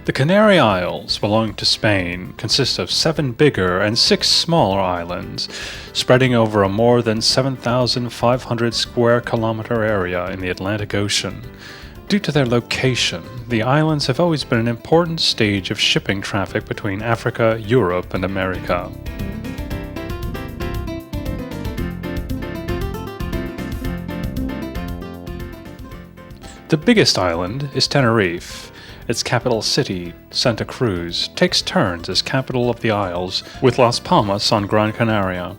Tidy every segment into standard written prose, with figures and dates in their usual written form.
The Canary Isles, belonging to Spain, consist of 7 bigger and 6 smaller islands, spreading over a more than 7,500 square kilometer area in the Atlantic Ocean. Due to their location, the islands have always been an important stage of shipping traffic between Africa, Europe, and America. The biggest island is Tenerife. Its capital city, Santa Cruz, takes turns as capital of the Isles, with Las Palmas on Gran Canaria.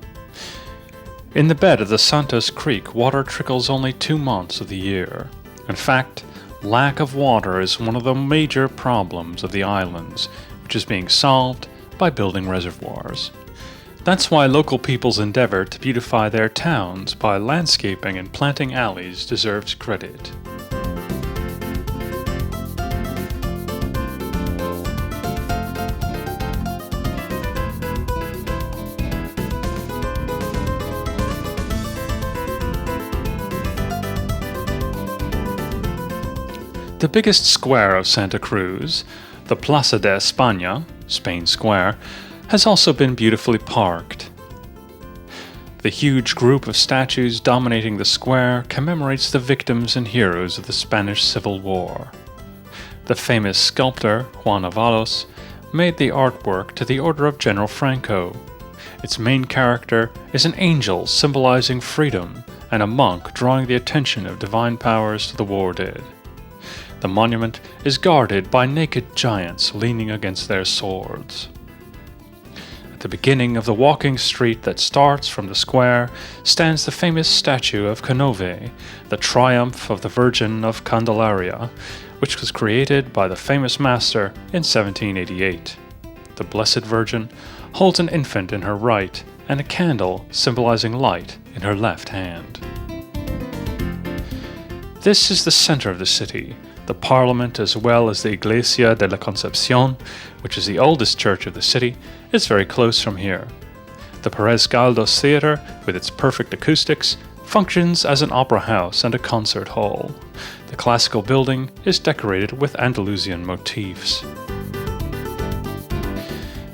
In the bed of the Santos Creek, water trickles only 2 months of the year. In fact, lack of water is one of the major problems of the islands, which is being solved by building reservoirs. That's why local people's endeavor to beautify their towns by landscaping and planting alleys deserves credit. The biggest square of Santa Cruz, the Plaza de España, Spain Square, has also been beautifully parked. The huge group of statues dominating the square commemorates the victims and heroes of the Spanish Civil War. The famous sculptor, Juan Avalos, made the artwork to the order of General Franco. Its main character is an angel symbolizing freedom and a monk drawing the attention of divine powers to the war dead. The monument is guarded by naked giants leaning against their swords. At the beginning of the walking street that starts from the square stands the famous statue of Canove, the triumph of the Virgin of Candelaria, which was created by the famous master in 1788. The Blessed Virgin holds an infant in her right and a candle symbolizing light in her left hand. This is the center of the city. The Parliament, as well as the Iglesia de la Concepción, which is the oldest church of the city, is very close from here. The Perez Galdós Theatre, with its perfect acoustics, functions as an opera house and a concert hall. The classical building is decorated with Andalusian motifs.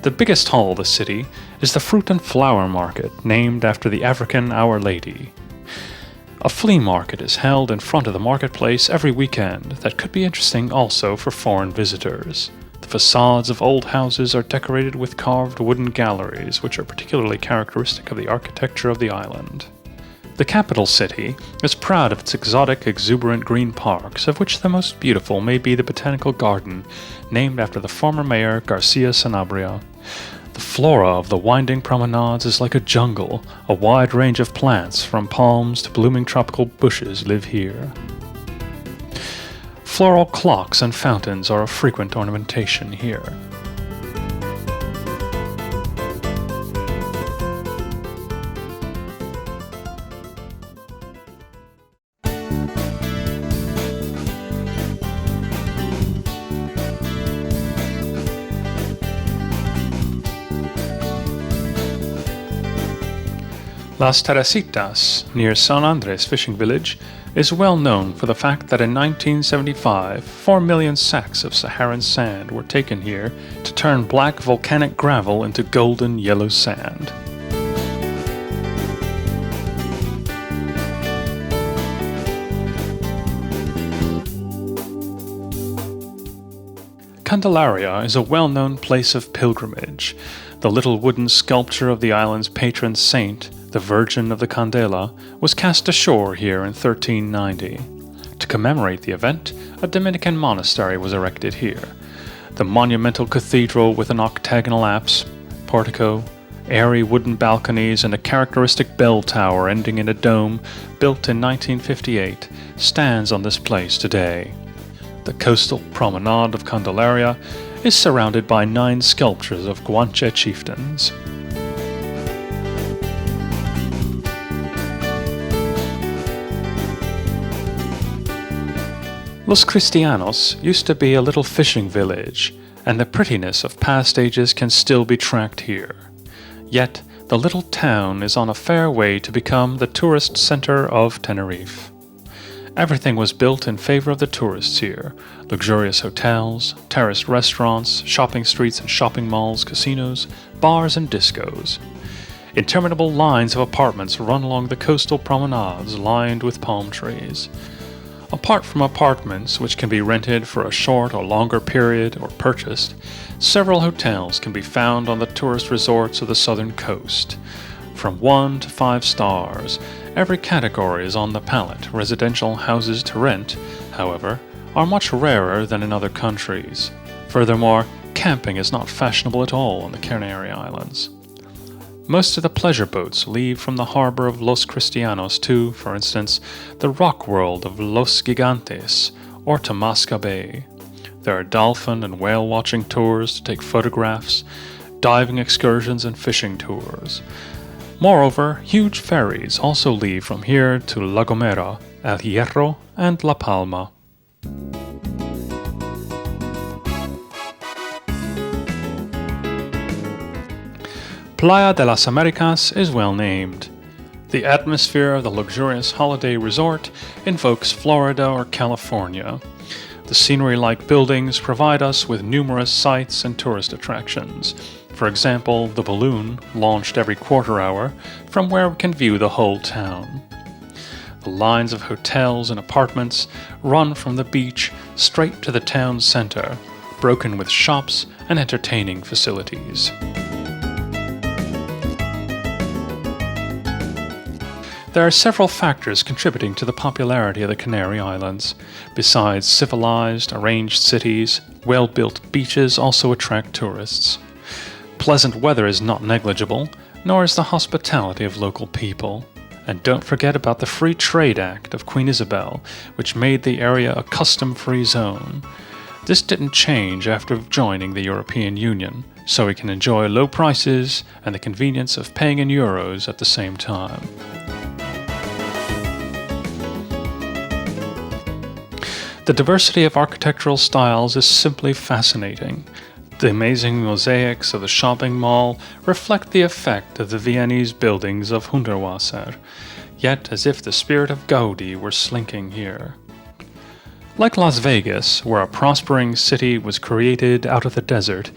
The biggest hall of the city is the Fruit and Flower Market, named after the African Our Lady. A flea market is held in front of the marketplace every weekend that could be interesting also for foreign visitors. The facades of old houses are decorated with carved wooden galleries, which are particularly characteristic of the architecture of the island. The capital city is proud of its exotic, exuberant green parks, of which the most beautiful may be the Botanical Garden, named after the former mayor Garcia Sanabria. The flora of the winding promenades is like a jungle. A wide range of plants, from palms to blooming tropical bushes, live here. Floral clocks and fountains are a frequent ornamentation here. Las Teresitas, near San Andres fishing village, is well known for the fact that in 1975, 4 million sacks of Saharan sand were taken here to turn black volcanic gravel into golden yellow sand. Candelaria is a well-known place of pilgrimage. The little wooden sculpture of the island's patron saint, the Virgin of the Candela, was cast ashore here in 1390. To commemorate the event, a Dominican monastery was erected here. The monumental cathedral with an octagonal apse, portico, airy wooden balconies, and a characteristic bell tower ending in a dome, built in 1958, stands on this place today. The coastal promenade of Candelaria is surrounded by 9 sculptures of Guanche chieftains. Los Cristianos used to be a little fishing village, and the prettiness of past ages can still be tracked here. Yet, the little town is on a fair way to become the tourist center of Tenerife. Everything was built in favor of the tourists here. Luxurious hotels, terraced restaurants, shopping streets and shopping malls, casinos, bars and discos. Interminable lines of apartments run along the coastal promenades lined with palm trees. Apart from apartments, which can be rented for a short or longer period or purchased, several hotels can be found on the tourist resorts of the southern coast. From 1 to 5 stars, every category is on the palette. Residential houses to rent, however, are much rarer than in other countries. Furthermore, camping is not fashionable at all on the Canary Islands. Most of the pleasure boats leave from the harbor of Los Cristianos to, for instance, the rock world of Los Gigantes or Tamasca Bay. There are dolphin and whale watching tours to take photographs, diving excursions and fishing tours. Moreover, huge ferries also leave from here to La Gomera, El Hierro and La Palma. Playa de las Americas is well named. The atmosphere of the luxurious holiday resort invokes Florida or California. The scenery-like buildings provide us with numerous sights and tourist attractions. For example, the balloon, launched every quarter hour, from where we can view the whole town. The lines of hotels and apartments run from the beach straight to the town center, broken with shops and entertaining facilities. There are several factors contributing to the popularity of the Canary Islands. Besides civilized, arranged cities, well-built beaches also attract tourists. Pleasant weather is not negligible, nor is the hospitality of local people. And don't forget about the Free Trade Act of Queen Isabel, which made the area a custom-free zone. This didn't change after joining the European Union, so we can enjoy low prices and the convenience of paying in euros at the same time. The diversity of architectural styles is simply fascinating. The amazing mosaics of the shopping mall reflect the effect of the Viennese buildings of Hundertwasser, yet as if the spirit of Gaudi were slinking here. Like Las Vegas, where a prospering city was created out of the desert,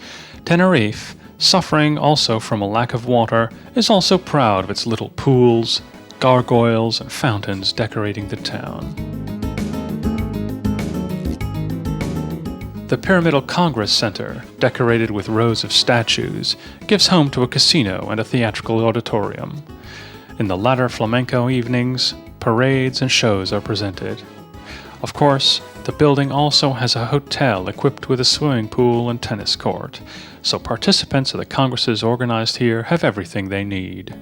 Tenerife, suffering also from a lack of water, is also proud of its little pools, gargoyles, and fountains decorating the town. The Pyramidal Congress Center, decorated with rows of statues, gives home to a casino and a theatrical auditorium. In the latter flamenco evenings, parades and shows are presented. Of course, the building also has a hotel equipped with a swimming pool and tennis court, so participants of the congresses organized here have everything they need.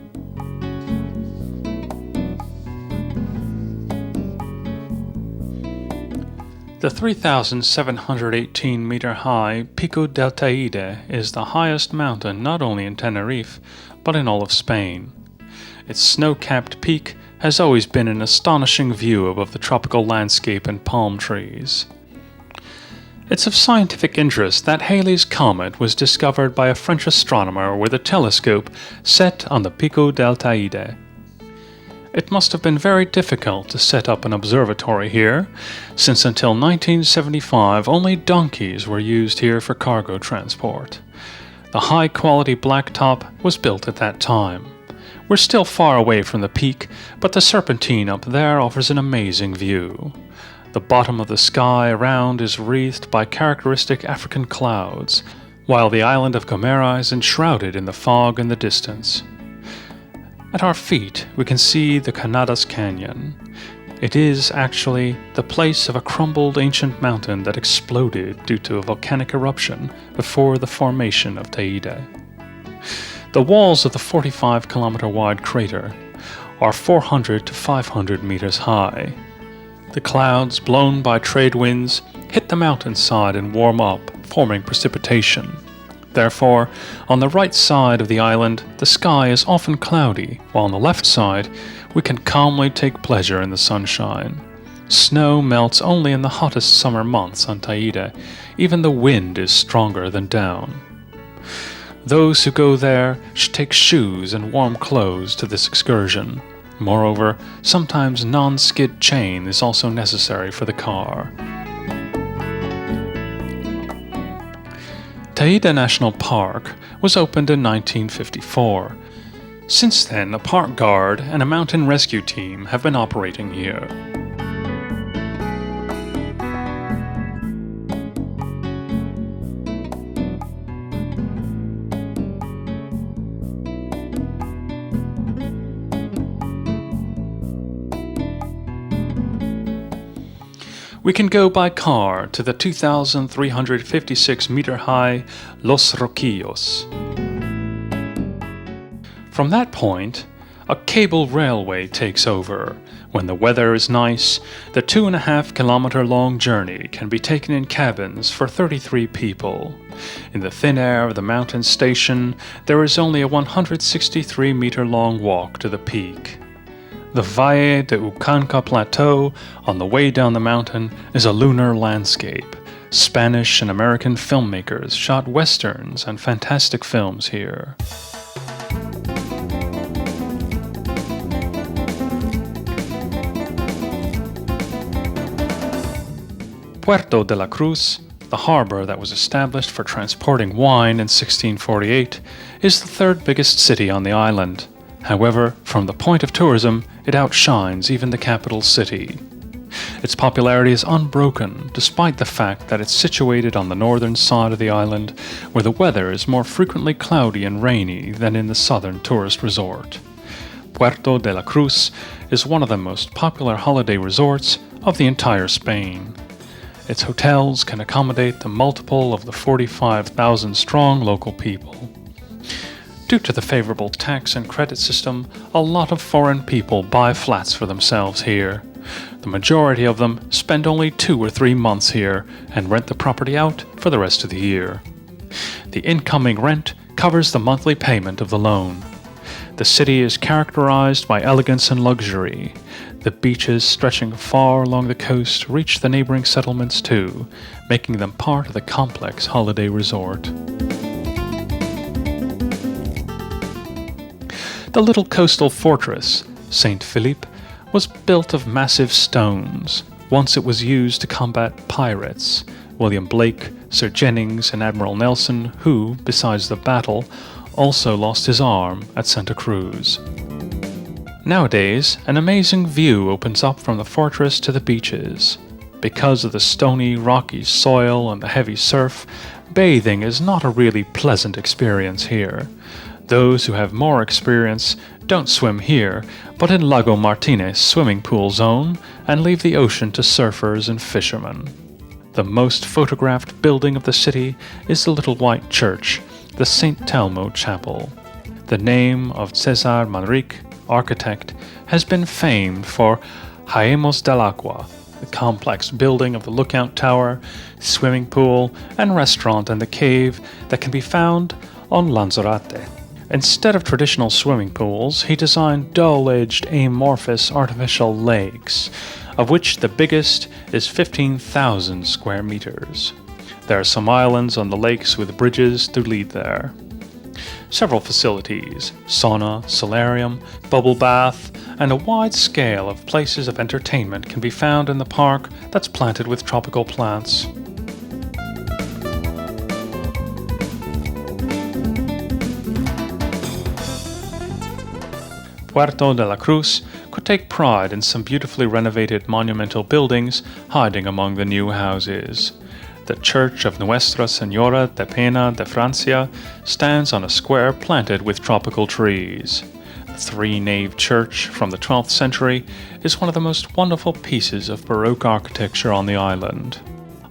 The 3,718-meter-high Pico del Teide is the highest mountain not only in Tenerife, but in all of Spain. Its snow-capped peak has always been an astonishing view above the tropical landscape and palm trees. It's of scientific interest that Halley's Comet was discovered by a French astronomer with a telescope set on the Pico del Teide. It must have been very difficult to set up an observatory here, since until 1975 only donkeys were used here for cargo transport. The high-quality blacktop was built at that time. We're still far away from the peak, but the Serpentine up there offers an amazing view. The bottom of the sky around is wreathed by characteristic African clouds, while the island of Gomera is enshrouded in the fog in the distance. At our feet, we can see the Canadas Canyon. It is, actually, the place of a crumbled ancient mountain that exploded due to a volcanic eruption before the formation of Teide. The walls of the 45-kilometer-wide crater are 400 to 500 meters high. The clouds, blown by trade winds, hit the mountainside and warm up, forming precipitation. Therefore, on the right side of the island, the sky is often cloudy, while on the left side, we can calmly take pleasure in the sunshine. Snow melts only in the hottest summer months on Teide. Even the wind is stronger than down. Those who go there should take shoes and warm clothes to this excursion. Moreover, sometimes non-skid chain is also necessary for the car. Teide National Park was opened in 1954. Since then, a park guard and a mountain rescue team have been operating here. We can go by car to the 2,356-meter-high Los Roquillos. From that point, a cable railway takes over. When the weather is nice, the 2.5-kilometer-long journey can be taken in cabins for 33 people. In the thin air of the mountain station, there is only a 163-meter-long walk to the peak. The Valle de Ucanca Plateau on the way down the mountain is a lunar landscape. Spanish and American filmmakers shot westerns and fantastic films here. Puerto de la Cruz, the harbor that was established for transporting wine in 1648, is the third biggest city on the island. However, from the point of tourism, it outshines even the capital city. Its popularity is unbroken, despite the fact that it's situated on the northern side of the island, where the weather is more frequently cloudy and rainy than in the southern tourist resort. Puerto de la Cruz is one of the most popular holiday resorts of the entire Spain. Its hotels can accommodate the multiple of the 45,000-strong local people. Due to the favorable tax and credit system, a lot of foreign people buy flats for themselves here. The majority of them spend only 2 or 3 months here and rent the property out for the rest of the year. The incoming rent covers the monthly payment of the loan. The city is characterized by elegance and luxury. The beaches stretching far along the coast reach the neighboring settlements too, making them part of the complex holiday resort. The little coastal fortress, St. Philippe, was built of massive stones. Once it was used to combat pirates. William Blake, Sir Jennings, and Admiral Nelson, who, besides the battle, also lost his arm at Santa Cruz. Nowadays, an amazing view opens up from the fortress to the beaches. Because of the stony, rocky soil and the heavy surf, bathing is not a really pleasant experience here. Those who have more experience don't swim here, but in Lago Martinez swimming pool zone and leave the ocean to surfers and fishermen. The most photographed building of the city is the little white church, the St. Telmo Chapel. The name of Cesar Manrique, architect, has been famed for Jamenos del Aqua, the complex building of the lookout tower, swimming pool, and restaurant and the cave that can be found on Lanzarote. Instead of traditional swimming pools, he designed dull-edged amorphous artificial lakes, of which the biggest is 15,000 square meters. There are some islands on the lakes with bridges to lead there. Several facilities, sauna, solarium, bubble bath, and a wide scale of places of entertainment can be found in the park that's planted with tropical plants. Puerto de la Cruz could take pride in some beautifully renovated monumental buildings hiding among the new houses. The Church of Nuestra Señora de Pena de Francia stands on a square planted with tropical trees. The 3-nave church from the 12th century is one of the most wonderful pieces of Baroque architecture on the island.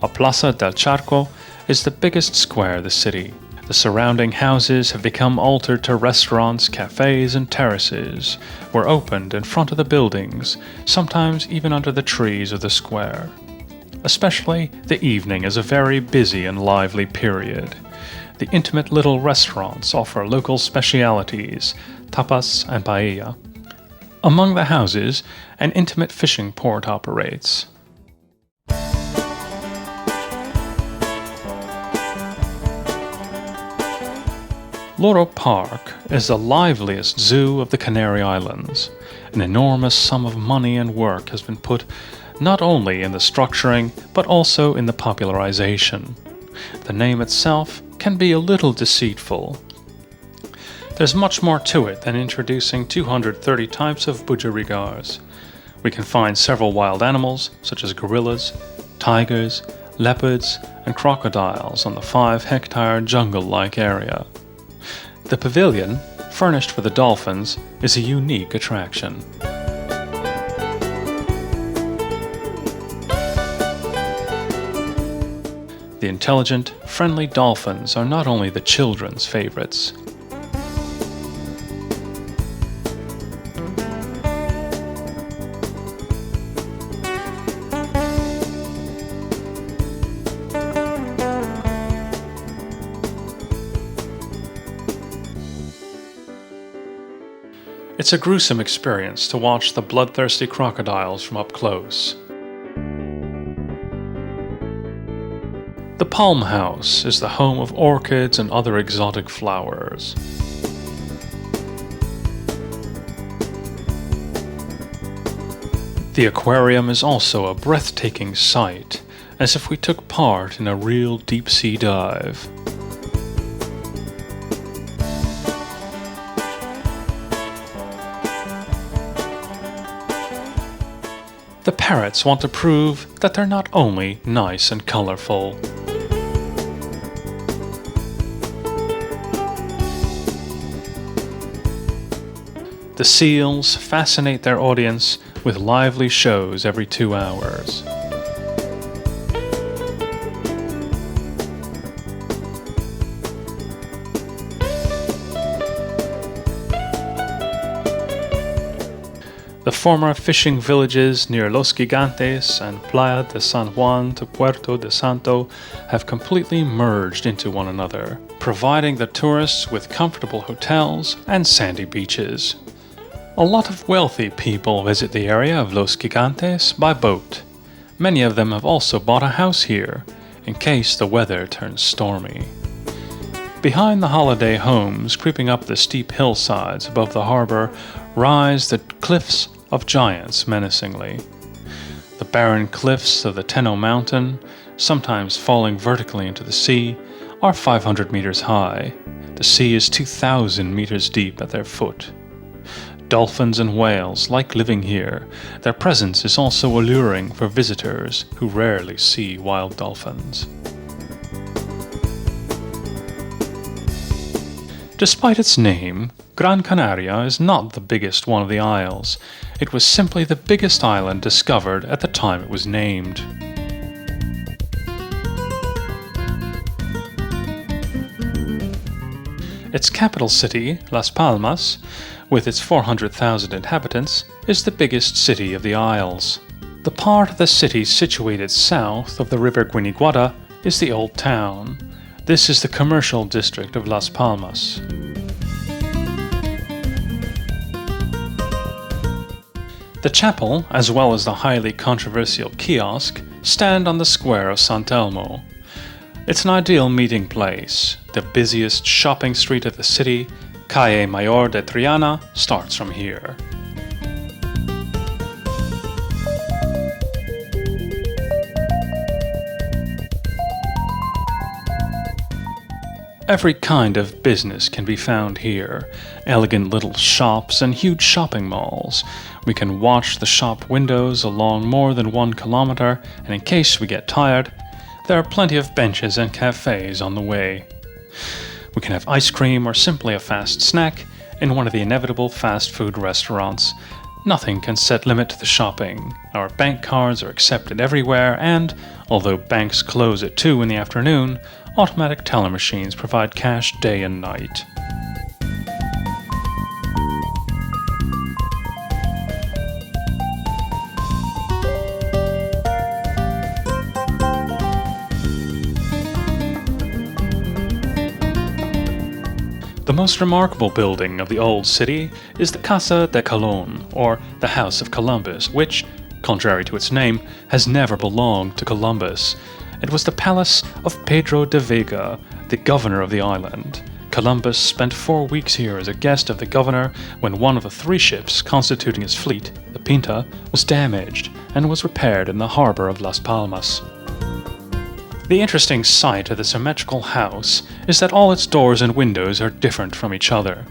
A Plaza del Charco is the biggest square of the city. The surrounding houses have become altered to restaurants, cafes, and terraces, were opened in front of the buildings, sometimes even under the trees of the square. Especially the evening is a very busy and lively period. The intimate little restaurants offer local specialities, tapas and paella. Among the houses, an intimate fishing port operates. Loro Park is the liveliest zoo of the Canary Islands. An enormous sum of money and work has been put not only in the structuring, but also in the popularization. The name itself can be a little deceitful. There's much more to it than introducing 230 types of budgerigars. We can find several wild animals, such as gorillas, tigers, leopards, and crocodiles on the 5-hectare jungle-like area. The pavilion, furnished for the dolphins, is a unique attraction. The intelligent, friendly dolphins are not only the children's favorites. It's a gruesome experience to watch the bloodthirsty crocodiles from up close. The Palm House is the home of orchids and other exotic flowers. The aquarium is also a breathtaking sight, as if we took part in a real deep-sea dive. The parrots want to prove that they're not only nice and colorful. The seals fascinate their audience with lively shows every 2 hours. The former fishing villages near Los Gigantes and Playa de San Juan to Puerto de Santo have completely merged into one another, providing the tourists with comfortable hotels and sandy beaches. A lot of wealthy people visit the area of Los Gigantes by boat. Many of them have also bought a house here, in case the weather turns stormy. Behind the holiday homes, creeping up the steep hillsides above the harbor, rise the cliffs of giants menacingly. The barren cliffs of the Teno Mountain, sometimes falling vertically into the sea, are 500 meters high. The sea is 2,000 meters deep at their foot. Dolphins and whales like living here. Their presence is also alluring for visitors who rarely see wild dolphins. Despite its name, Gran Canaria is not the biggest one of the isles. It was simply the biggest island discovered at the time it was named. Its capital city, Las Palmas, with its 400,000 inhabitants, is the biggest city of the Isles. The part of the city situated south of the river Guiniguada is the Old Town. This is the commercial district of Las Palmas. The chapel, as well as the highly controversial kiosk, stand on the square of San Telmo. It's an ideal meeting place. The busiest shopping street of the city, Calle Mayor de Triana, starts from here. Every kind of business can be found here. Elegant little shops and huge shopping malls. We can watch the shop windows along more than 1 kilometer, and in case we get tired, there are plenty of benches and cafes on the way. We can have ice cream or simply a fast snack in one of the inevitable fast food restaurants. Nothing can set limit to the shopping. Our bank cards are accepted everywhere, and, although banks close at 2 in the afternoon, automatic teller machines provide cash day and night. The most remarkable building of the old city is the Casa de Colón, or the House of Columbus, which, contrary to its name, has never belonged to Columbus. It was the palace of Pedro de Vega, the governor of the island. Columbus spent 4 weeks here as a guest of the governor when one of the 3 ships constituting his fleet, the Pinta, was damaged and was repaired in the harbor of Las Palmas. The interesting side of the symmetrical house is that all its doors and windows are different from each other.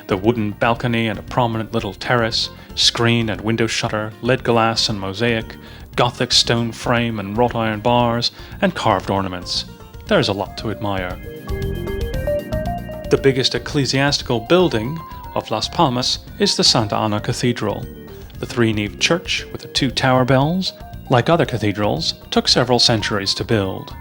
The wooden balcony and a prominent little terrace, screen and window shutter, lead glass and mosaic, Gothic stone frame and wrought iron bars, and carved ornaments. There's a lot to admire. The biggest ecclesiastical building of Las Palmas is the Santa Ana Cathedral. The 3-nave church with the 2 tower bells, like other cathedrals, took several centuries to build.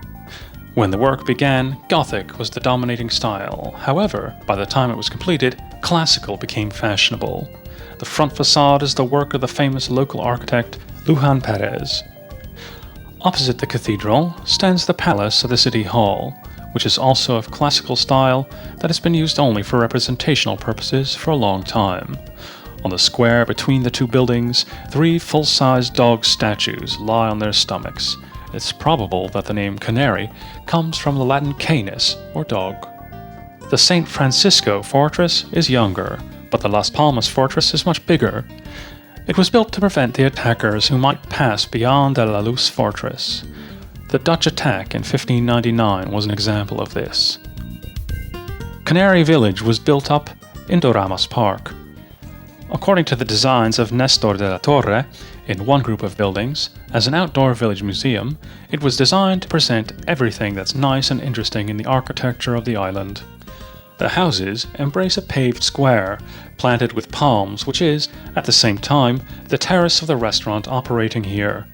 When the work began, Gothic was the dominating style. However, by the time it was completed, Classical became fashionable. The front facade is the work of the famous local architect Lujan Perez. Opposite the cathedral stands the palace of the city hall, which is also of classical style that has been used only for representational purposes for a long time. On the square between the 2 buildings, 3 full-sized dog statues lie on their stomachs. It's probable that the name Canary comes from the Latin canis, or dog. The St. Francisco fortress is younger, but the Las Palmas fortress is much bigger. It was built to prevent the attackers who might pass beyond the La Luz fortress. The Dutch attack in 1599 was an example of this. Canary village was built up in Doramas Park. According to the designs of Nestor de la Torre, in one group of buildings, as an outdoor village museum, it was designed to present everything that's nice and interesting in the architecture of the island. The houses embrace a paved square, planted with palms, which is, at the same time, the terrace of the restaurant operating here.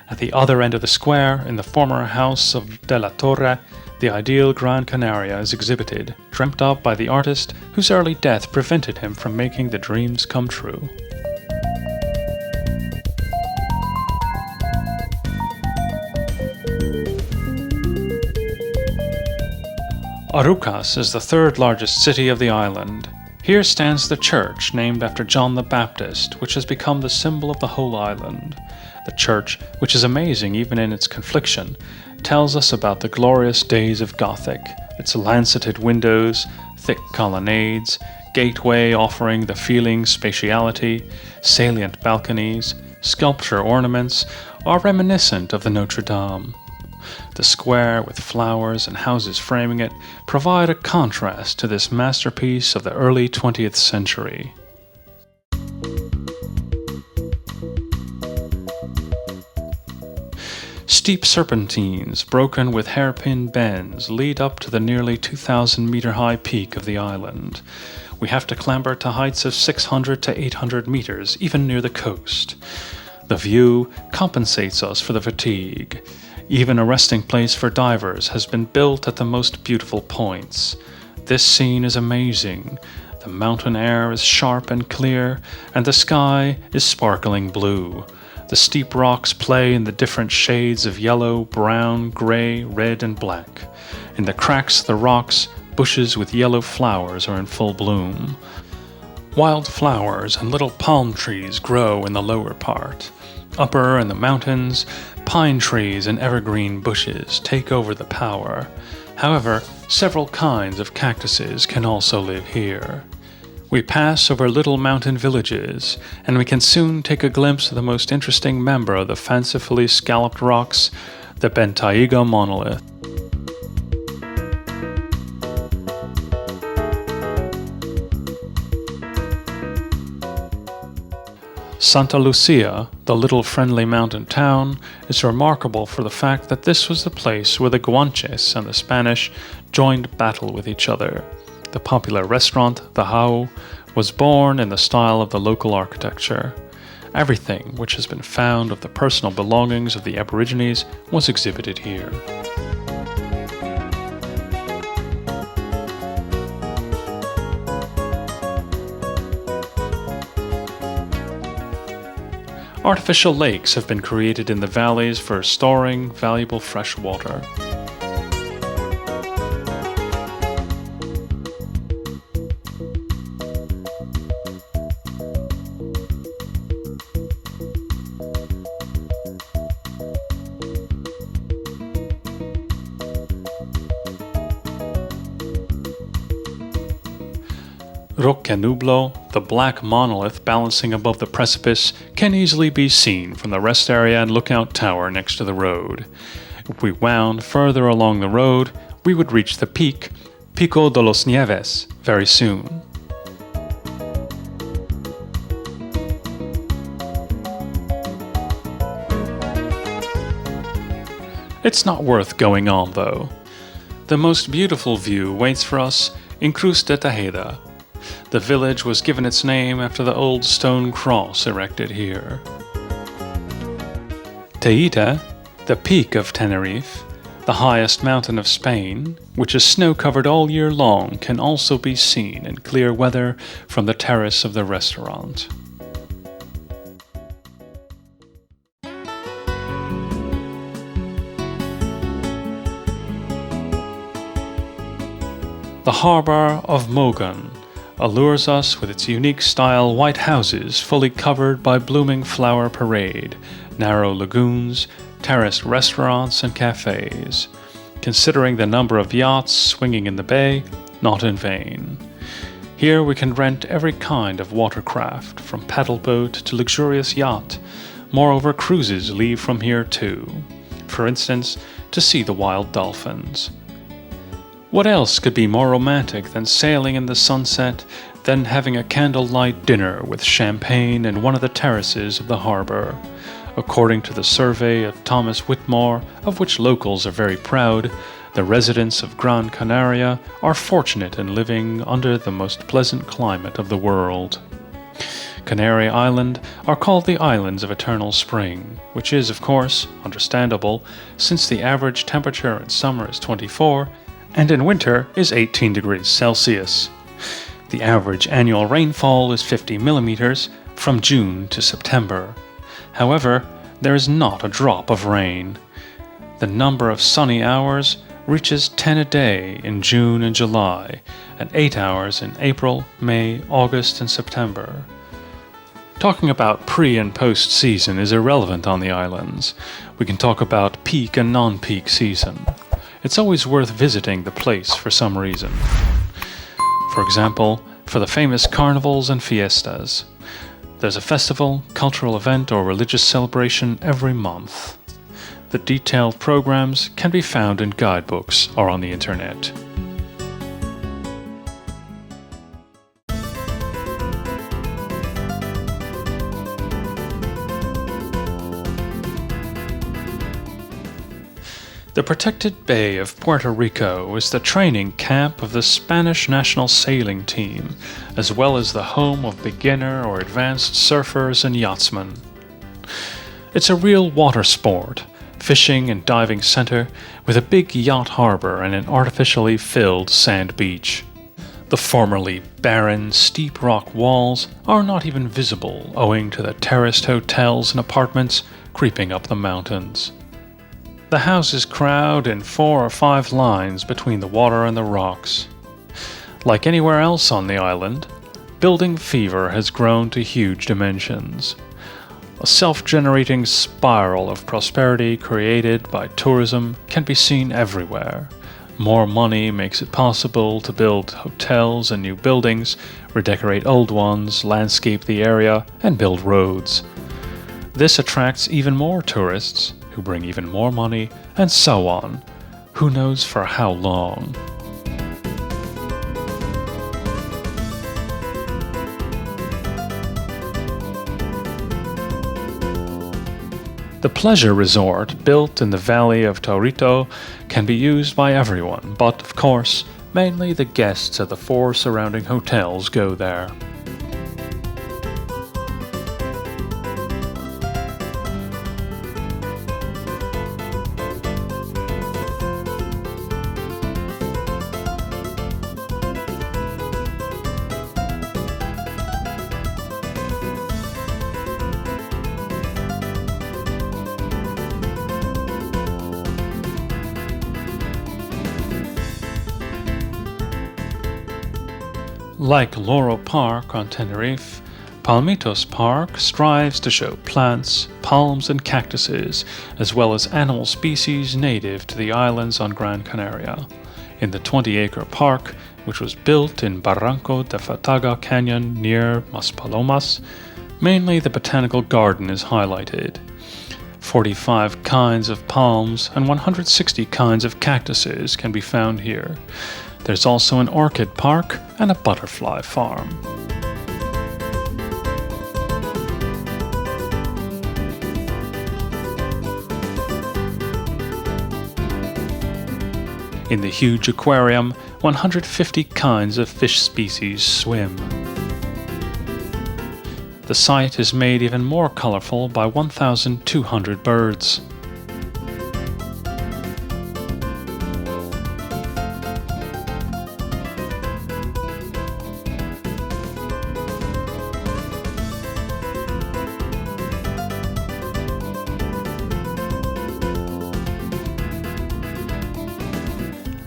At the other end of the square, in the former house of de la Torre, the ideal Gran Canaria is exhibited, dreamt up by the artist whose early death prevented him from making the dreams come true. Arucas is the 3rd largest city of the island. Here stands the church named after John the Baptist, which has become the symbol of the whole island. The church, which is amazing even in its confliction, tells us about the glorious days of Gothic, its lanceted windows, thick colonnades, gateway offering the feeling spatiality, salient balconies, sculpture ornaments are reminiscent of the Notre Dame. The square with flowers and houses framing it provide a contrast to this masterpiece of the early 20th century. Steep serpentines, broken with hairpin bends, lead up to the nearly 2,000-meter-high peak of the island. We have to clamber to heights of 600 to 800 meters, even near the coast. The view compensates us for the fatigue. Even a resting place for divers has been built at the most beautiful points. This scene is amazing. The mountain air is sharp and clear, and the sky is sparkling blue. The steep rocks play in the different shades of yellow, brown, gray, red, and black. In the cracks of the rocks, bushes with yellow flowers are in full bloom. Wild flowers and little palm trees grow in the lower part. Upper in the mountains, pine trees and evergreen bushes take over the power. However, several kinds of cactuses can also live here. We pass over little mountain villages, and we can soon take a glimpse of the most interesting member of the fancifully scalloped rocks, the Bentayga monolith. Santa Lucia, the little friendly mountain town, is remarkable for the fact that this was the place where the Guanches and the Spanish joined battle with each other. The popular restaurant, the Jau, was born in the style of the local architecture. Everything which has been found of the personal belongings of the Aborigines was exhibited here. Artificial lakes have been created in the valleys for storing valuable fresh water. Roque Nublo, the black monolith balancing above the precipice, can easily be seen from the rest area and lookout tower next to the road. If we wound further along the road, we would reach the peak, Pico de Los Nieves, very soon. It's not worth going on, though. The most beautiful view waits for us in Cruz de Teide. The village was given its name after the old stone cross erected here. Teide, the peak of Tenerife, the highest mountain of Spain, which is snow-covered all year long, can also be seen in clear weather from the terrace of the restaurant. The harbour of Mogon allures us with its unique style white houses fully covered by blooming flower parade, narrow lagoons, terraced restaurants and cafes. Considering the number of yachts swinging in the bay, not in vain. Here we can rent every kind of watercraft, from paddle boat to luxurious yacht. Moreover, cruises leave from here too. For instance, to see the wild dolphins. What else could be more romantic than sailing in the sunset, then having a candlelight dinner with champagne in one of the terraces of the harbour? According to the survey of Thomas Whitmore, of which locals are very proud, the residents of Gran Canaria are fortunate in living under the most pleasant climate of the world. Canary Island are called the Islands of Eternal Spring, which is, of course, understandable, since the average temperature in summer is 24 and in winter is 18 degrees Celsius. The average annual rainfall is 50 millimeters from June to September. However, there is not a drop of rain. The number of sunny hours reaches 10 a day in June and July, and 8 hours in April, May, August, and September. Talking about pre- and post-season is irrelevant on the islands. We can talk about peak and non-peak season. It's always worth visiting the place for some reason. For example, for the famous carnivals and fiestas. There's a festival, cultural event, or religious celebration every month. The detailed programs can be found in guidebooks or on the internet. The protected bay of Puerto Rico is the training camp of the Spanish national sailing team, as well as the home of beginner or advanced surfers and yachtsmen. It's a real water sport, fishing and diving center with a big yacht harbor and an artificially filled sand beach. The formerly barren, steep rock walls are not even visible owing to the terraced hotels and apartments creeping up the mountains. The houses crowd in 4 or 5 lines between the water and the rocks. Like anywhere else on the island, building fever has grown to huge dimensions. A self-generating spiral of prosperity created by tourism can be seen everywhere. More money makes it possible to build hotels and new buildings, redecorate old ones, landscape the area, and build roads. This attracts even more tourists, who bring even more money, and so on. Who knows for how long? The pleasure resort, built in the valley of Torito, can be used by everyone, but, of course, mainly the guests of the 4 surrounding hotels go there. Like Loro Park on Tenerife, Palmitos Park strives to show plants, palms and cactuses, as well as animal species native to the islands on Gran Canaria. In the 20-acre park, which was built in Barranco de Fataga Canyon near Maspalomas. Mainly the botanical garden is highlighted. 45 kinds of palms and 160 kinds of cactuses can be found here. There's also an orchid park and a butterfly farm. In the huge aquarium, 150 kinds of fish species swim. The site is made even more colorful by 1,200 birds.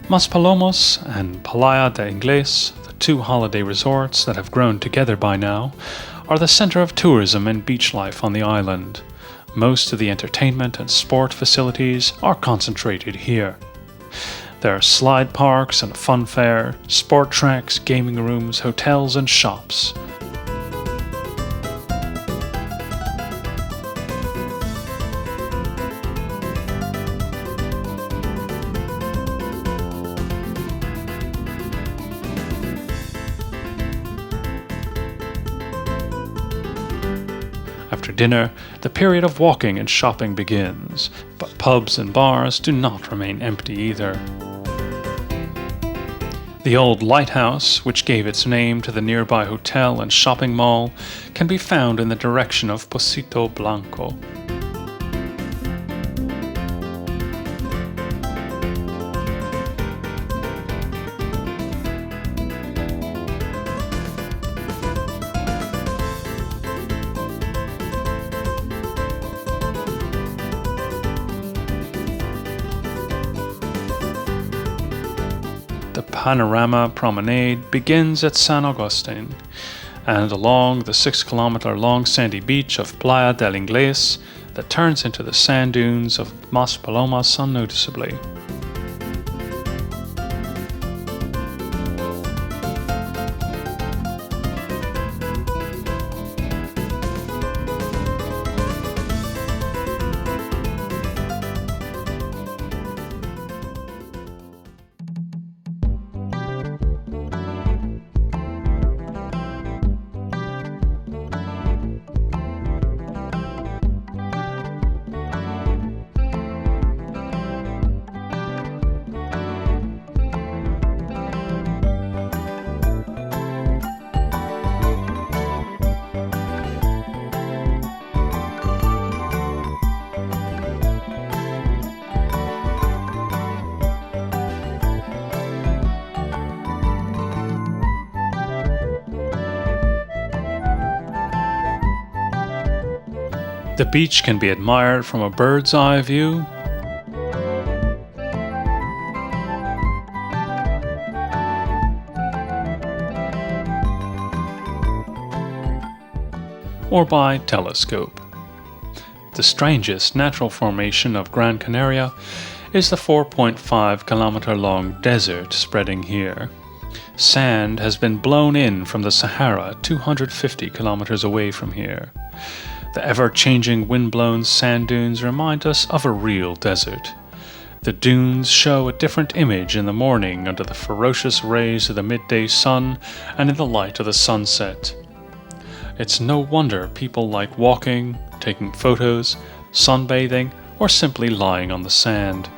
Maspalomas and Playa de Ingles, the two holiday resorts that have grown together by now, are the center of tourism and beach life on the island. Most of the entertainment and sport facilities are concentrated here. There are slide parks and a fun fair, sport tracks, gaming rooms, hotels and shops. After dinner, the period of walking and shopping begins, but pubs and bars do not remain empty either. The old lighthouse, which gave its name to the nearby hotel and shopping mall, can be found in the direction of Pocito Blanco. The panorama promenade begins at San Agustin, and along the 6-kilometer-long sandy beach of Playa del Ingles that turns into the sand dunes of Maspalomas unnoticeably. The beach can be admired from a bird's eye view, or by telescope. The strangest natural formation of Gran Canaria is the 4.5-kilometer-long desert spreading here. Sand has been blown in from the Sahara 250 kilometers away from here. The ever-changing wind-blown sand dunes remind us of a real desert. The dunes show a different image in the morning under the ferocious rays of the midday sun and in the light of the sunset. It's no wonder people like walking, taking photos, sunbathing, or simply lying on the sand.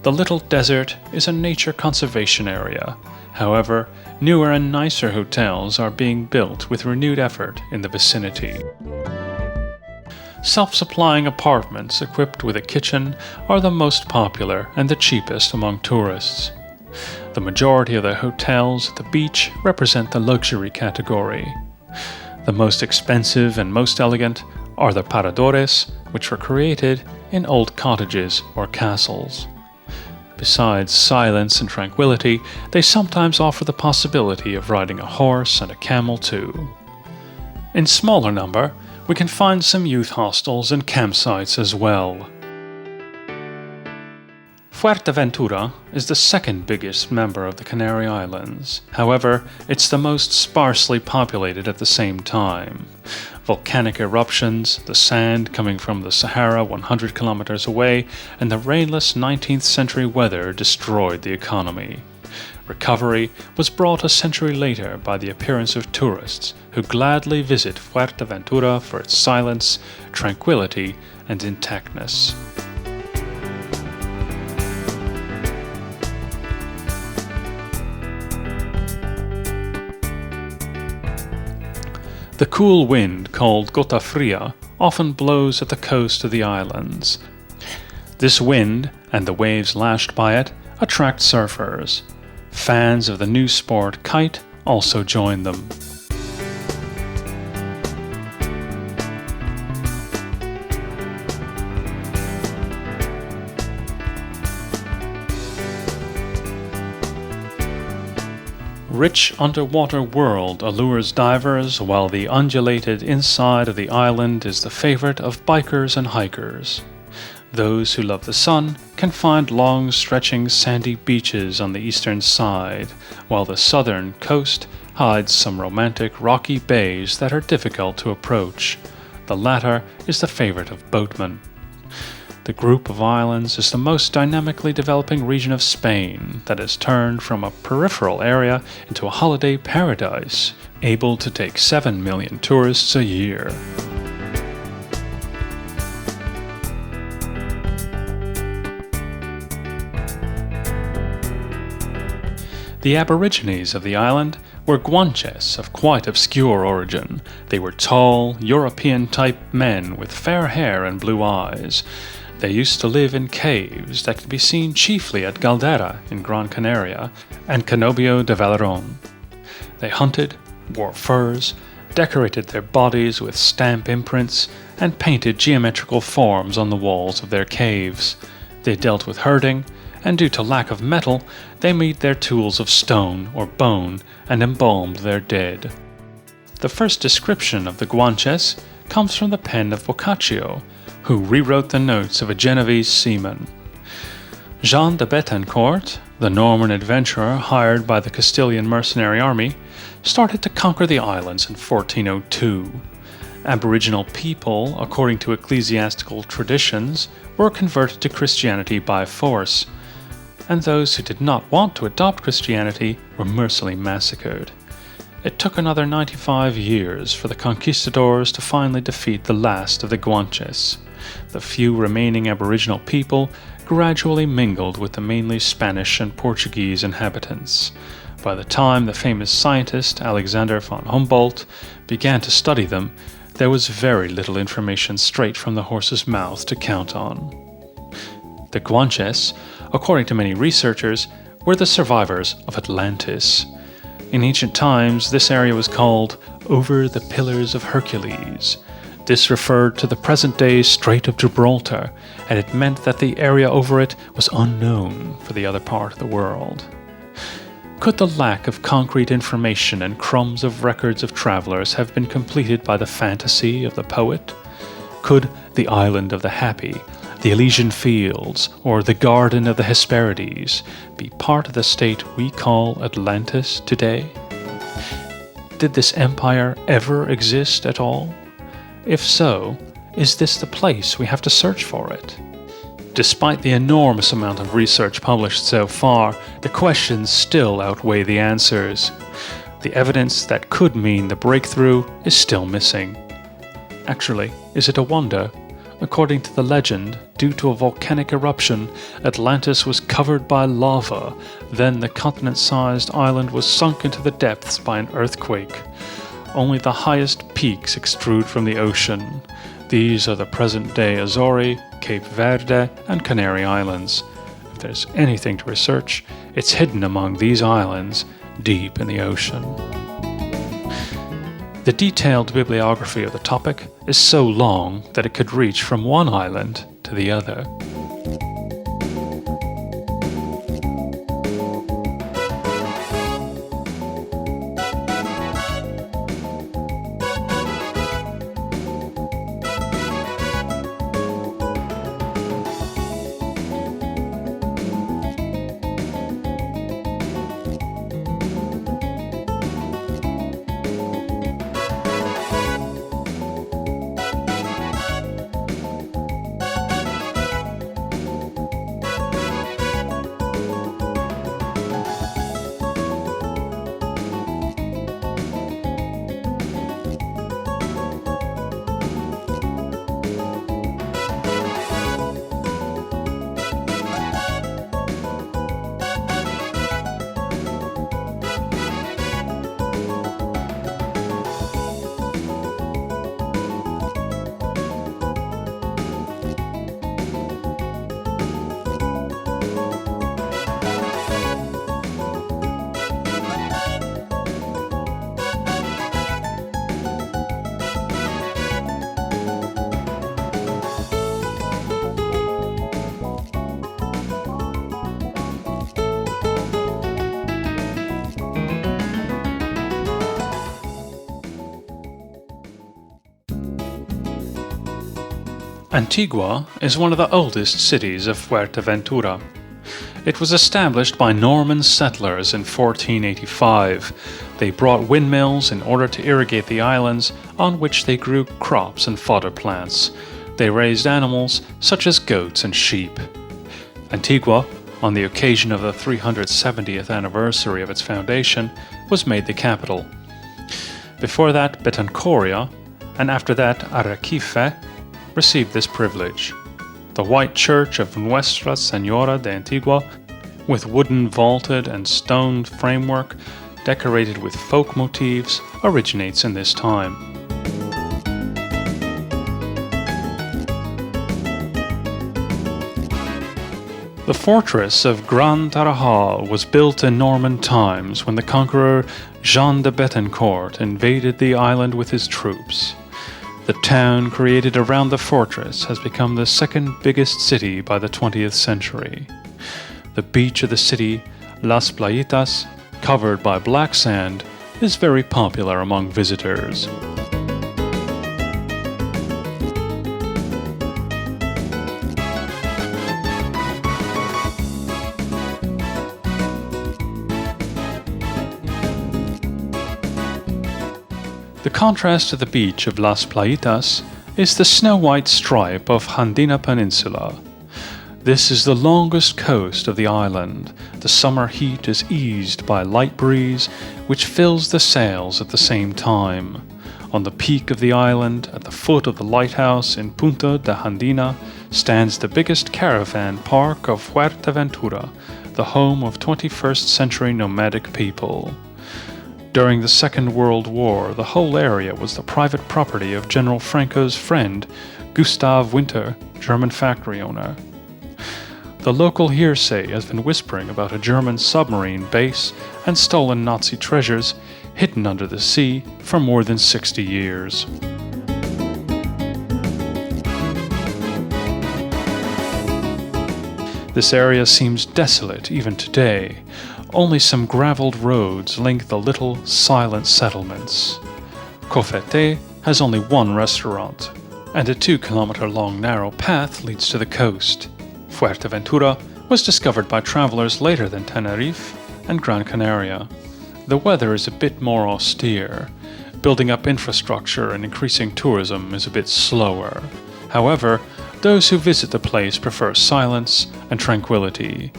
The little desert is a nature conservation area. However, newer and nicer hotels are being built with renewed effort in the vicinity. Self-supplying apartments equipped with a kitchen are the most popular and the cheapest among tourists. The majority of the hotels at the beach represent the luxury category. The most expensive and most elegant are the paradores, which were created in old cottages or castles. Besides silence and tranquility, they sometimes offer the possibility of riding a horse and a camel too. In smaller number, we can find some youth hostels and campsites as well. Fuerteventura is the second biggest member of the Canary Islands. However, it's the most sparsely populated at the same time. Volcanic eruptions, the sand coming from the Sahara 100 kilometers away, and the rainless 19th century weather destroyed the economy. Recovery was brought a century later by the appearance of tourists who gladly visit Fuerteventura for its silence, tranquility, and intactness. The cool wind, called gota fria, often blows at the coast of the islands. This wind, and the waves lashed by it, attract surfers. Fans of the new sport kite also join them. Rich underwater world allures divers, while the undulated inside of the island is the favorite of bikers and hikers. Those who love the sun can find long stretching sandy beaches on the eastern side, while the southern coast hides some romantic rocky bays that are difficult to approach. The latter is the favorite of boatmen. The group of islands is the most dynamically developing region of Spain that has turned from a peripheral area into a holiday paradise, able to take 7 million tourists a year. The Aborigines of the island were Guanches of quite obscure origin. They were tall, European-type men with fair hair and blue eyes. They used to live in caves that can be seen chiefly at Galdera in Gran Canaria and Canobio de Valerón. They hunted, wore furs, decorated their bodies with stamp imprints, and painted geometrical forms on the walls of their caves. They dealt with herding, and due to lack of metal, they made their tools of stone or bone and embalmed their dead. The first description of the Guanches comes from the pen of Boccaccio, who rewrote the notes of a Genovese seaman. Jean de Betancourt, the Norman adventurer hired by the Castilian mercenary army, started to conquer the islands in 1402. Aboriginal people, according to ecclesiastical traditions, were converted to Christianity by force, and those who did not want to adopt Christianity were mercilessly massacred. It took another 95 years for the conquistadors to finally defeat the last of the Guanches. The few remaining Aboriginal people gradually mingled with the mainly Spanish and Portuguese inhabitants. By the time the famous scientist Alexander von Humboldt began to study them, there was very little information straight from the horse's mouth to count on. The Guanches, according to many researchers, were the survivors of Atlantis. In ancient times, this area was called Over the Pillars of Hercules. This referred to the present-day Strait of Gibraltar, and it meant that the area over it was unknown for the other part of the world. Could the lack of concrete information and crumbs of records of travelers have been completed by the fantasy of the poet? Could the Island of the Happy, the Elysian Fields, or the Garden of the Hesperides be part of the state we call Atlantis today? Did this empire ever exist at all? If so, is this the place we have to search for it? Despite the enormous amount of research published so far, the questions still outweigh the answers. The evidence that could mean the breakthrough is still missing. Actually, is it a wonder? According to the legend, due to a volcanic eruption, Atlantis was covered by lava. Then the continent-sized island was sunk into the depths by an earthquake. Only the highest peaks extrude from the ocean. These are the present-day Azores, Cape Verde, and Canary Islands. If there's anything to research, it's hidden among these islands, deep in the ocean. The detailed bibliography of the topic is so long that it could reach from one island to the other. Antigua is one of the oldest cities of Fuerteventura. It was established by Norman settlers in 1485. They brought windmills in order to irrigate the islands on which they grew crops and fodder plants. They raised animals such as goats and sheep. Antigua, on the occasion of the 370th anniversary of its foundation, was made the capital. Before that, Betancoria, and after that Arequipe, received this privilege. The white church of Nuestra Señora de Antigua, with wooden vaulted and stone framework decorated with folk motifs, originates in this time. The fortress of Gran Canaria was built in Norman times when the conqueror Jean de Betancourt invaded the island with his troops. The town created around the fortress has become the second biggest city by the 20th century. The beach of the city, Las Playitas, covered by black sand, is very popular among visitors. The contrast to the beach of Las Playitas is the snow-white stripe of Andina Peninsula. This is the longest coast of the island. The summer heat is eased by a light breeze, which fills the sails at the same time. On the peak of the island, at the foot of the lighthouse in Punta de Andina, stands the biggest caravan park of Fuerteventura, the home of 21st century nomadic people. During the Second World War, the whole area was the private property of General Franco's friend, Gustav Winter, German factory owner. The local hearsay has been whispering about a German submarine base and stolen Nazi treasures hidden under the sea for more than 60 years. This area seems desolate even today. Only some graveled roads link the little, silent settlements. Cofete has only one restaurant, and a 2-kilometer-long narrow path leads to the coast. Fuerteventura was discovered by travelers later than Tenerife and Gran Canaria. The weather is a bit more austere. Building up infrastructure and increasing tourism is a bit slower. However, those who visit the place prefer silence and tranquility.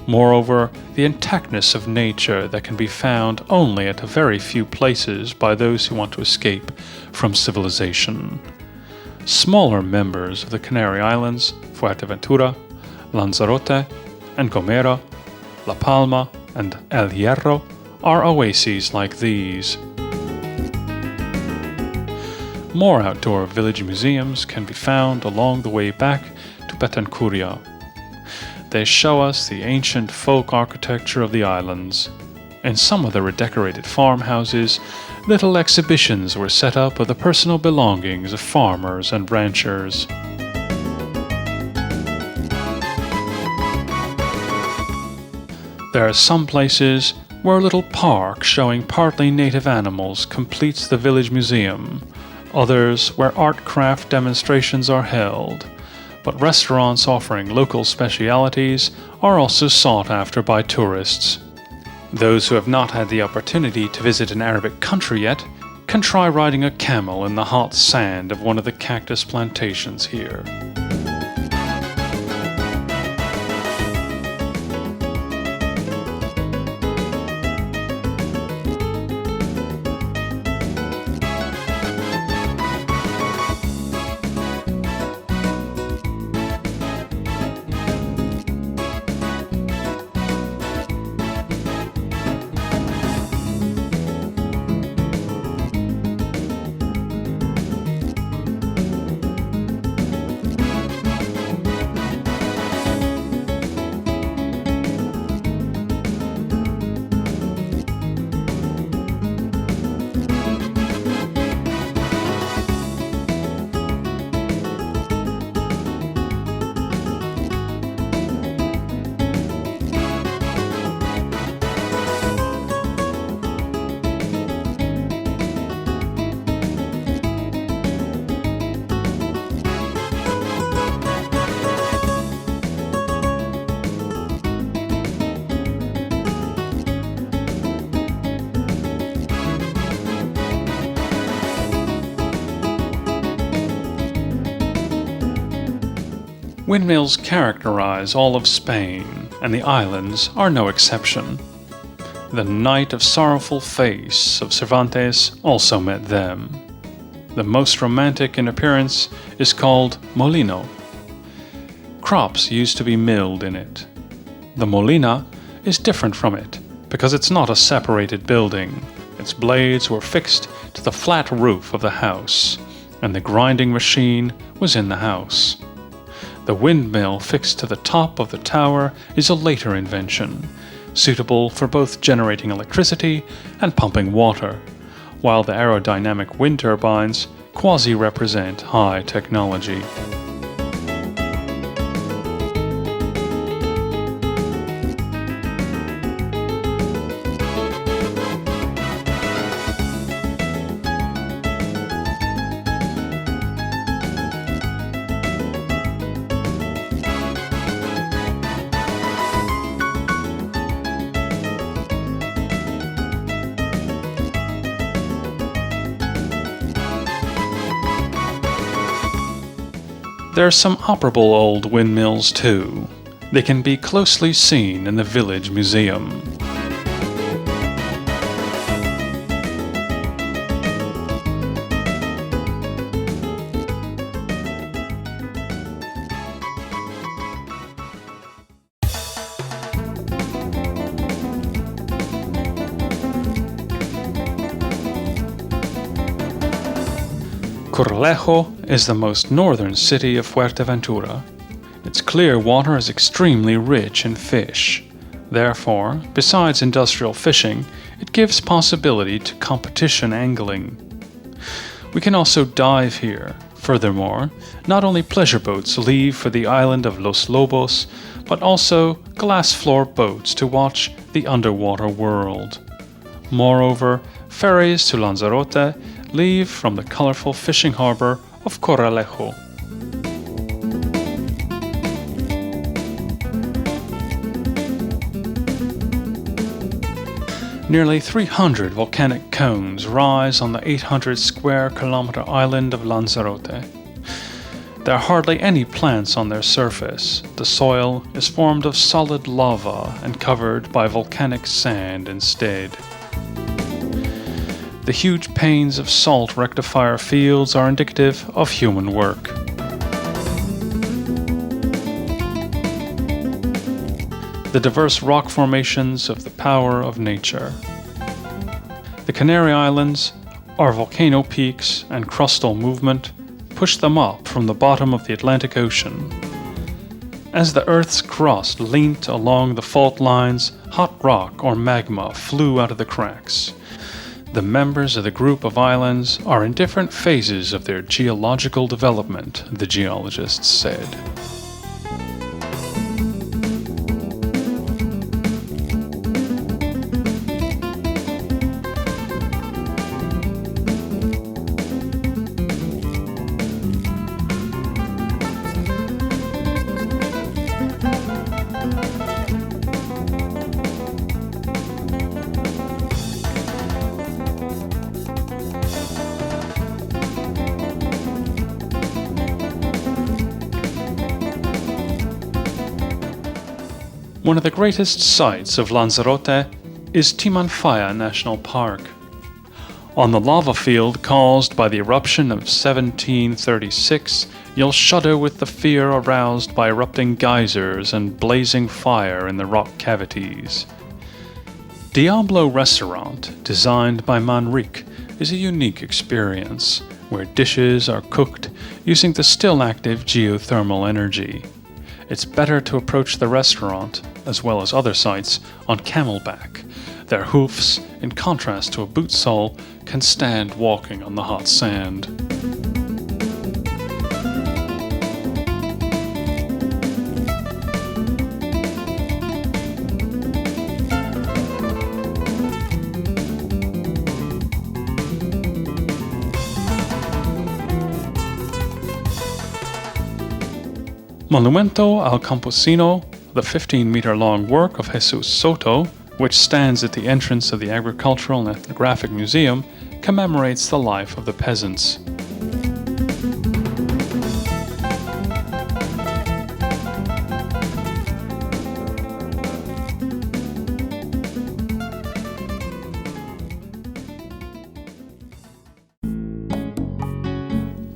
Moreover, the intactness of nature that can be found only at a very few places by those who want to escape from civilization. Smaller members of the Canary Islands, Fuerteventura, Lanzarote, and Gomera, La Palma, and El Hierro, are oases like these. More outdoor village museums can be found along the way back to Betancoria. They show us the ancient folk architecture of the islands. In some of the redecorated farmhouses, little exhibitions were set up of the personal belongings of farmers and ranchers. There are some places where a little park showing partly native animals completes the village museum, others where art craft demonstrations are held. But restaurants offering local specialities are also sought after by tourists. Those who have not had the opportunity to visit an Arabic country yet can try riding a camel in the hot sand of one of the cactus plantations here. Windmills characterize all of Spain, and the islands are no exception. The Knight of Sorrowful Face of Cervantes also met them. The most romantic in appearance is called molino. Crops used to be milled in it. The molina is different from it because it's not a separated building. Its blades were fixed to the flat roof of the house, and the grinding machine was in the house. The windmill fixed to the top of the tower is a later invention, suitable for both generating electricity and pumping water, while the aerodynamic wind turbines quasi-represent high technology. There are some operable old windmills too. They can be closely seen in the village museum. Corralejo is the most northern city of Fuerteventura. Its clear water is extremely rich in fish. Therefore, besides industrial fishing, it gives possibility to competition angling. We can also dive here. Furthermore, not only pleasure boats leave for the island of Los Lobos, but also glass floor boats to watch the underwater world. Moreover, ferries to Lanzarote leave from the colorful fishing harbor of Corralejo. Nearly 300 volcanic cones rise on the 800 square kilometer island of Lanzarote. There are hardly any plants on their surface. The soil is formed of solid lava and covered by volcanic sand instead. The huge panes of salt rectifier fields are indicative of human work. The diverse rock formations of the power of nature. The Canary Islands, our volcano peaks and crustal movement, push them up from the bottom of the Atlantic Ocean. As the Earth's crust leant along the fault lines, hot rock or magma flew out of the cracks. The members of the group of islands are in different phases of their geological development, the geologists said. One of the greatest sights of Lanzarote is Timanfaya National Park. On the lava field caused by the eruption of 1736, you'll shudder with the fear aroused by erupting geysers and blazing fire in the rock cavities. Diablo Restaurant, designed by Manrique, is a unique experience where dishes are cooked using the still-active geothermal energy. It's better to approach the restaurant, as well as other sites, on camelback. Their hoofs, in contrast to a boot sole, can stand walking on the hot sand. Monumento al Campesino, the 15-meter-long work of Jesus Soto, which stands at the entrance of the Agricultural and Ethnographic Museum, commemorates the life of the peasants.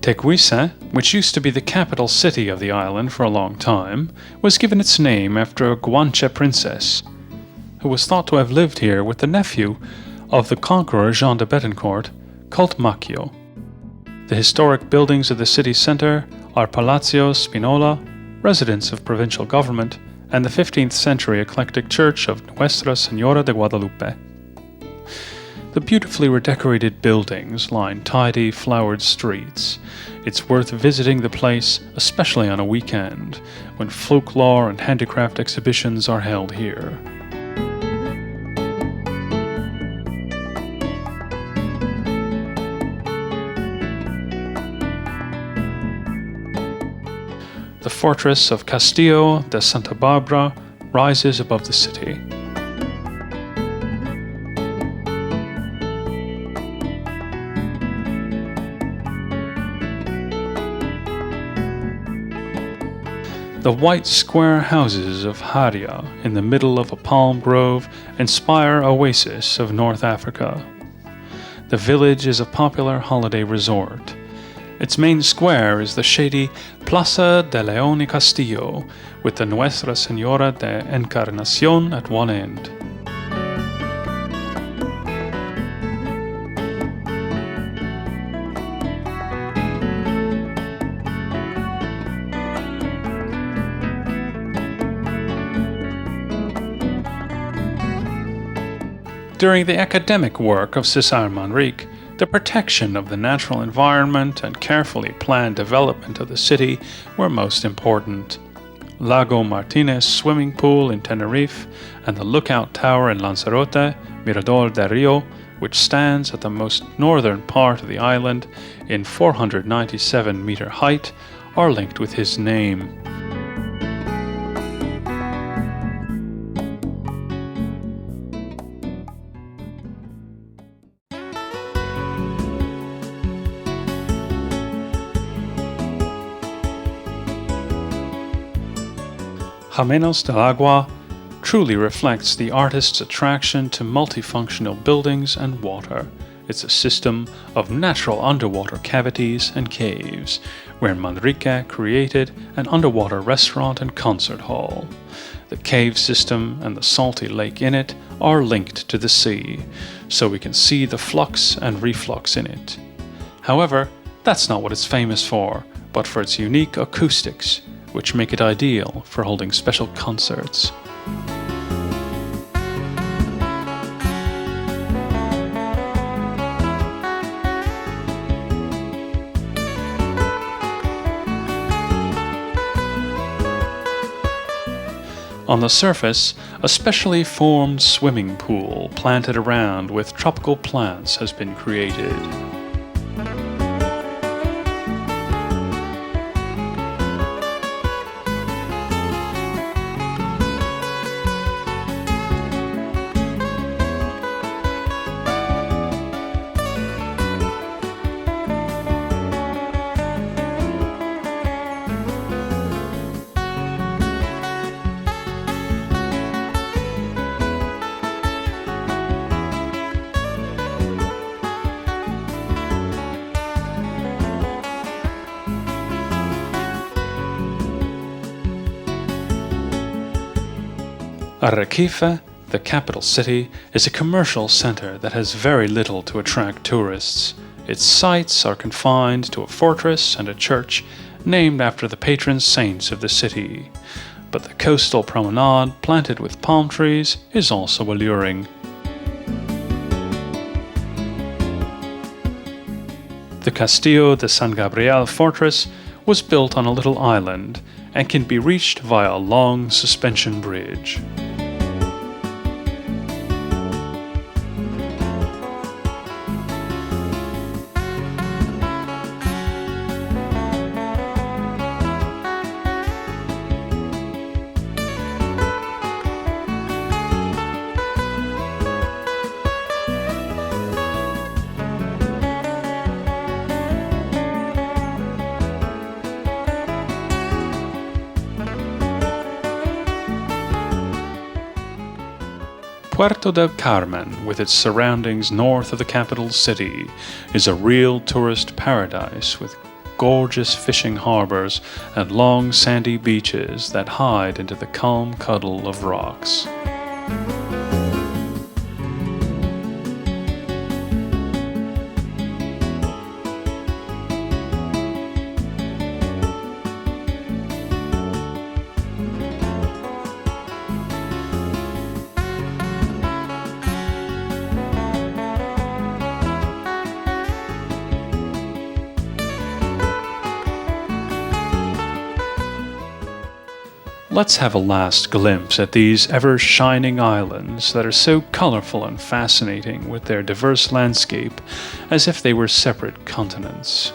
Teguise, which used to be the capital city of the island for a long time, was given its name after a Guanche princess, who was thought to have lived here with the nephew of the conqueror Jean de Betancourt, called Macchio. The historic buildings of the city centre are Palazzo Spinola, residence of provincial government, and the 15th century eclectic church of Nuestra Señora de Guadalupe. The beautifully redecorated buildings line tidy, flowered streets. It's worth visiting the place, especially on a weekend, when folklore and handicraft exhibitions are held here. The fortress of Castillo de Santa Barbara rises above the city. The white square houses of Haria in the middle of a palm grove inspire oasis of North Africa. The village is a popular holiday resort. Its main square is the shady Plaza de León y Castillo, with the Nuestra Señora de Encarnación at one end. During the academic work of César Manrique, the protection of the natural environment and carefully planned development of the city were most important. Lago Martinez swimming pool in Tenerife and the lookout tower in Lanzarote, Mirador del Rio, which stands at the most northern part of the island in 497-meter height, are linked with his name. Jamenos del Aqua truly reflects the artist's attraction to multifunctional buildings and water. It's a system of natural underwater cavities and caves, where Manrique created an underwater restaurant and concert hall. The cave system and the salty lake in it are linked to the sea, so we can see the flux and reflux in it. However, that's not what it's famous for, but for its unique acoustics, which make it ideal for holding special concerts. On the surface, a specially formed swimming pool planted around with tropical plants has been created. Arequipa, the capital city, is a commercial center that has very little to attract tourists. Its sites are confined to a fortress and a church named after the patron saints of the city. But the coastal promenade, planted with palm trees, is also alluring. The Castillo de San Gabriel fortress was built on a little island and can be reached via a long suspension bridge. Puerto del Carmen, with its surroundings north of the capital city, is a real tourist paradise with gorgeous fishing harbors and long sandy beaches that hide into the calm cuddle of rocks. Let's have a last glimpse at these ever-shining islands that are so colorful and fascinating with their diverse landscape as if they were separate continents.